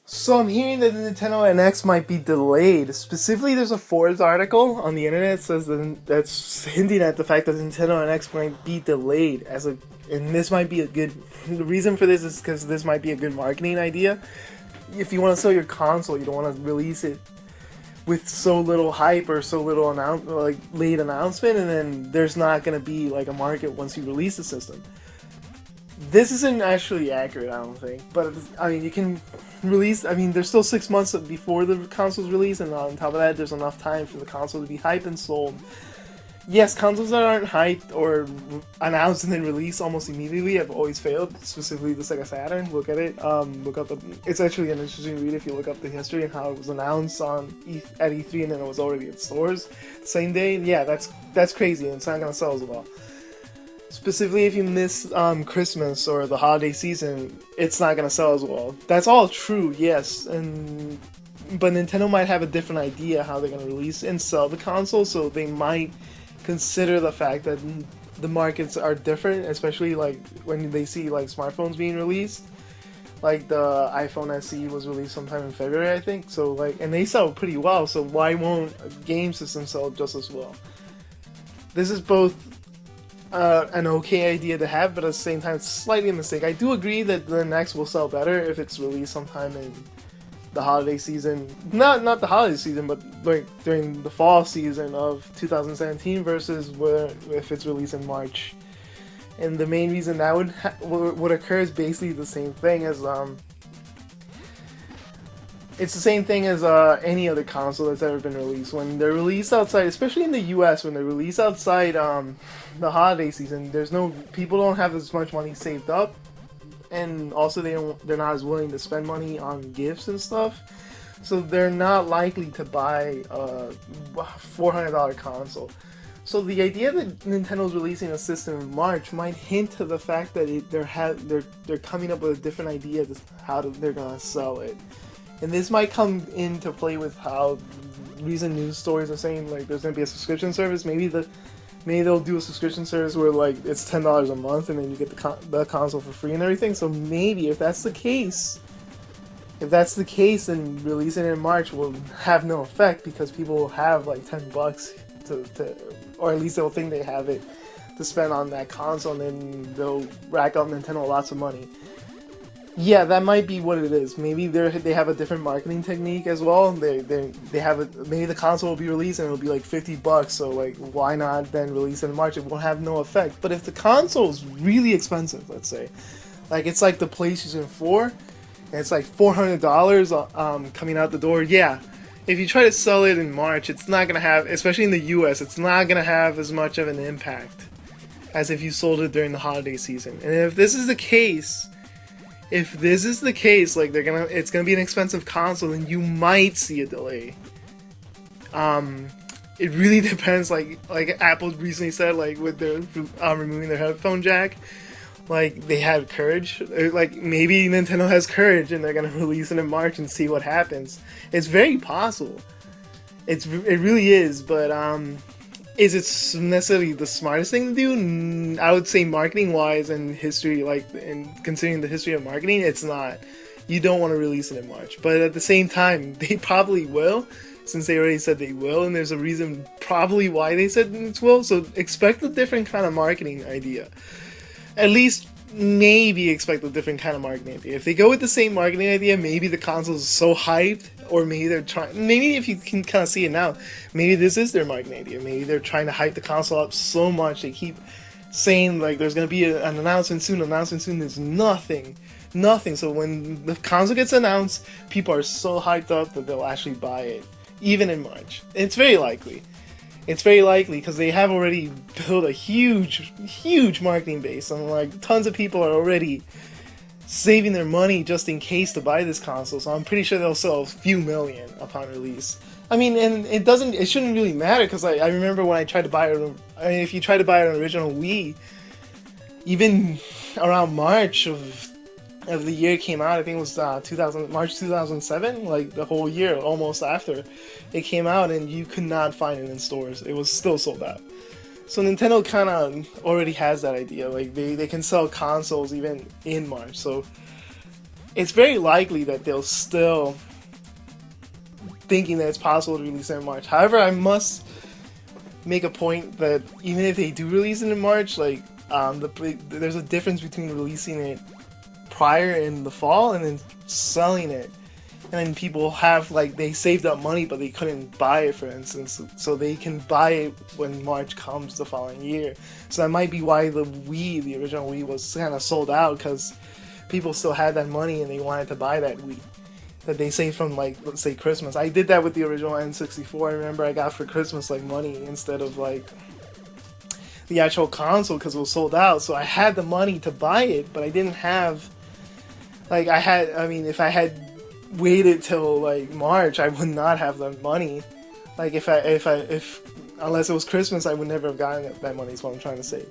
So I'm hearing that the Nintendo NX might be delayed. Specifically, there's a Forbes article on the internet that says that's hinting at the fact that the Nintendo NX might be delayed and this might be a good. The reason for this is because this might be a good marketing idea. If you want to sell your console, you don't want to release it with so little hype or so little late announcement, and then there's not gonna be like a market once you release the system. This isn't actually accurate, I don't think. But I mean, you can release. I mean, there's still 6 months before the console's release, and on top of that, there's enough time for the console to be hyped and sold. Yes, consoles that aren't hyped or announced and then released almost immediately have always failed. Specifically, the Sega Saturn. Look at it. Look up. It's actually an interesting read if you look up the history and how it was announced at E3 and then it was already in stores the same day. Yeah, that's crazy, and it's not gonna sell as well. Specifically, if you miss Christmas or the holiday season, it's not gonna sell as well. That's all true, yes, but Nintendo might have a different idea how they're gonna release and sell the console, so they might consider the fact that the markets are different, especially like when they see like smartphones being released. Like the iPhone SE was released sometime in February, I think. So like, and they sell pretty well. So why won't a game system sell just as well? This is both an okay idea to have, but at the same time, it's slightly a mistake. I do agree that the next will sell better if it's released sometime in the holiday season. Not the holiday season, but like during the fall season of 2017 versus if it's released in March. And the main reason that would occur is basically the same thing as it's the same thing as any other console that's ever been released. When they're released outside, especially in the U.S., when they're released outside the holiday season, people don't have as much money saved up, and also they're not as willing to spend money on gifts and stuff, so they're not likely to buy a $400 console. So the idea that Nintendo's releasing a system in March might hint to the fact that they're coming up with a different idea of how they're gonna sell it. And this might come into play with how recent news stories are saying like there's gonna be a subscription service. Maybe they'll do a subscription service where like it's $10 a month and then you get the console for free and everything. So maybe if that's the case, then releasing it in March will have no effect because people will have like $10 to or at least they'll think they have it to spend on that console, and then they'll rack up Nintendo lots of money. Yeah, that might be what it is. Maybe they have a different marketing technique as well. They have maybe the console will be released and it'll be like $50. So like, why not then release it in March? It will have no effect. But if the console is really expensive, let's say, like it's like the PlayStation 4, and it's like $400 coming out the door. Yeah, if you try to sell it in March, it's not gonna have, especially in the U.S., it's not gonna have as much of an impact as if you sold it during the holiday season. And if this is the case. Like it's gonna be an expensive console, then you might see a delay. It really depends. Like Apple recently said, like with their removing their headphone jack, like they had courage. Like maybe Nintendo has courage, and they're gonna release it in March and see what happens. It's very possible. It really is, but is it necessarily the smartest thing to do? I would say marketing-wise and history, and considering the history of marketing, it's not. You don't want to release it in March. But at the same time, they probably will, since they already said they will, and there's a reason probably why they said it will. So expect a different kind of marketing idea. At least maybe expect a different kind of marketing idea. If they go with the same marketing idea, maybe the console is so hyped, or maybe they're trying. Maybe if you can kind of see it now, maybe this is their marketing idea. Maybe they're trying to hype the console up so much they keep saying like there's gonna be an announcement soon. There's nothing. So when the console gets announced, people are so hyped up that they'll actually buy it, even in March. It's very likely. Because they have already built a huge marketing base, and like tons of people are already saving their money just in case to buy this console. So I'm pretty sure they'll sell a few million upon release. I mean, and it shouldn't really matter because I remember when I tried to buy it. I mean, if you try to buy an original Wii, even around March of the year it came out, I think it was March 2007, like the whole year almost after it came out, and you could not find it in stores. It was still sold out. So Nintendo kind of already has that idea. Like they can sell consoles even in March. So it's very likely that they'll still thinking that it's possible to release it in March. However, I must make a point that even if they do release it in March, like there's a difference between releasing it prior in the fall and then selling it. And then people have, like, they saved up money but they couldn't buy it, for instance, so they can buy it when March comes the following year. So that might be why the original Wii was kind of sold out, because people still had that money and they wanted to buy that Wii that they saved from, like, let's say Christmas. I did that with the original N64. I remember I got for Christmas, like, money instead of, like, the actual console, because it was sold out. So I had the money to buy it, but I didn't have, like, if I had waited till, like, March, I would not have the money. Like, if unless it was Christmas, I would never have gotten that money, is what I'm trying to say.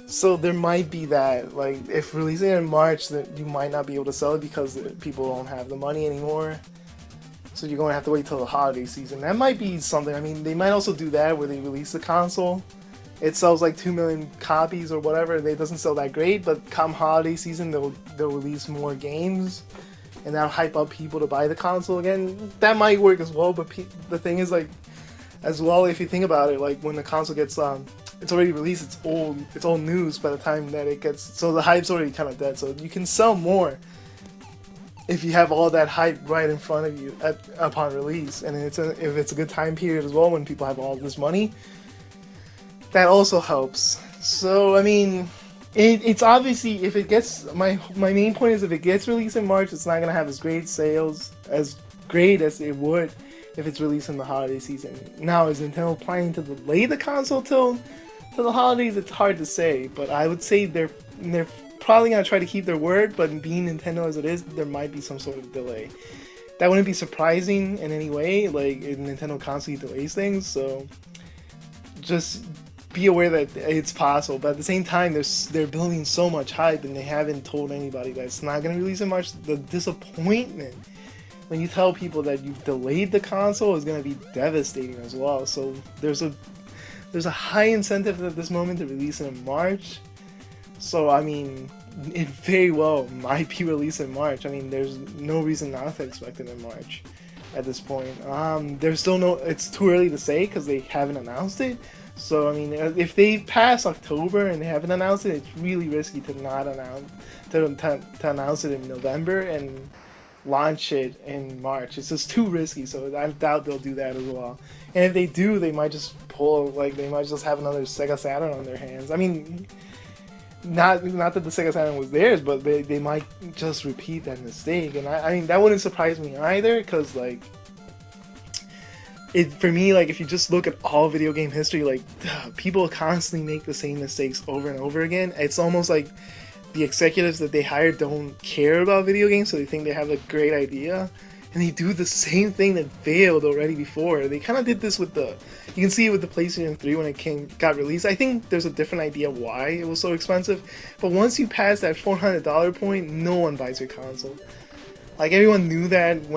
So there might be that, like, if releasing it in March, that you might not be able to sell it because people don't have the money anymore. So you're going to have to wait till the holiday season. That might be something. I mean, they might also do that where they release the console. It sells like 2 million copies or whatever. It doesn't sell that great, but come holiday season, they'll release more games, and that'll hype up people to buy the console again. That might work as well, but the thing is, like, as well, if you think about it, like, when the console gets it's already released, it's old news by the time that it gets, so the hype's already kind of dead. So you can sell more if you have all that hype right in front of you upon release, and if it's a good time period as well when people have all this money, that also helps. So I mean, it's obviously, if it gets, my main point is, if it gets released in March, it's not gonna have as great sales as it would if it's released in the holiday season. Now, is Nintendo planning to delay the console till the holidays? It's hard to say, but I would say they're probably gonna try to keep their word. But being Nintendo as it is, there might be some sort of delay. That wouldn't be surprising in any way. Like, Nintendo constantly delays things, so just be aware that it's possible. But at the same time, they're building so much hype, and they haven't told anybody that it's not gonna release in March. The disappointment when you tell people that you've delayed the console is going to be devastating as well. So there's a high incentive at this moment to release it in March. So I mean, it very well might be released in March. I mean, there's no reason not to expect it in March at this point. There's still it's too early to say because they haven't announced it. So I mean, if they pass October and they haven't announced it, it's really risky to not announce to announce it in November and launch it in March. It's just too risky, so I doubt they'll do that as well. And if they do, they might just they might just have another Sega Saturn on their hands. I mean, not that the Sega Saturn was theirs, but they might just repeat that mistake. And I mean, that wouldn't surprise me either, because, like, for me, like, if you just look at all video game history, like, people constantly make the same mistakes over and over again. It's almost like the executives that they hire don't care about video games, so they think they have a great idea, and they do the same thing that failed already before. They kind of did this with you can see it with the PlayStation 3 when it got released. I think there's a different idea why it was so expensive, but once you pass that $400 point, no one buys your console. Like, everyone knew that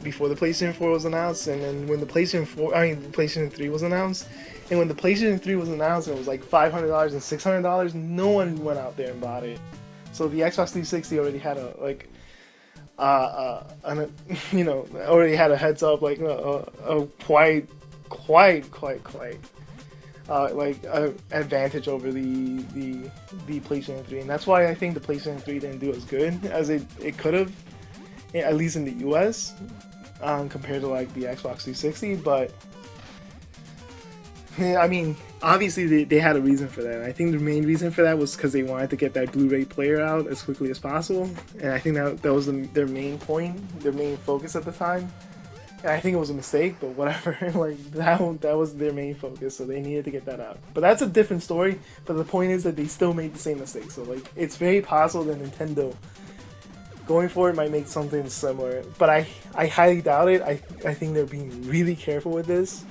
before the PlayStation 4 was announced, and then when the PlayStation 3 was announced, and when the PlayStation 3 was announced, and it was like $500 and $600, no one went out there and bought it. So the Xbox 360 already had already had a heads up, like a quite advantage over the PlayStation 3, and that's why I think the PlayStation 3 didn't do as good as it could have, at least in the US, compared to, like, the Xbox 360. But I mean, obviously they had a reason for that. I think the main reason for that was because they wanted to get that Blu-ray player out as quickly as possible, and I think that was their main point, their main focus at the time. And I think it was a mistake, but whatever. Like, that was their main focus, so they needed to get that out. But that's a different story. But the point is that they still made the same mistake. So, like, it's very possible that Nintendo going forward might make something similar, but I highly doubt it. I think they're being really careful with this,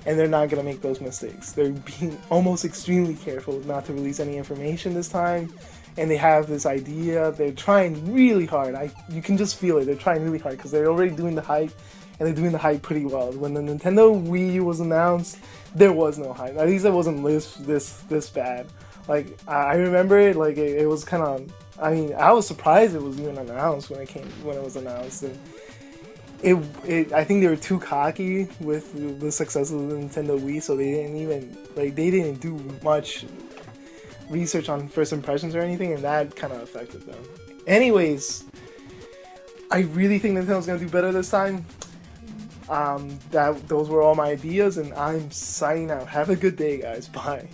and they're not going to make those mistakes. They're being almost extremely careful not to release any information this time, and they have this idea. They're trying really hard. You can just feel it. They're trying really hard because they're already doing the hype, and they're doing the hype pretty well. When the Nintendo Wii U was announced, there was no hype. At least it wasn't this bad. Like, I remember it, like, it was kind of I mean, I was surprised it was even announced when it was announced, and I think they were too cocky with the success of the Nintendo Wii, so they didn't do much research on first impressions or anything, and that kind of affected them. Anyways, I really think Nintendo's gonna do better this time. Those were all my ideas, and I'm signing out. Have a good day, guys. Bye.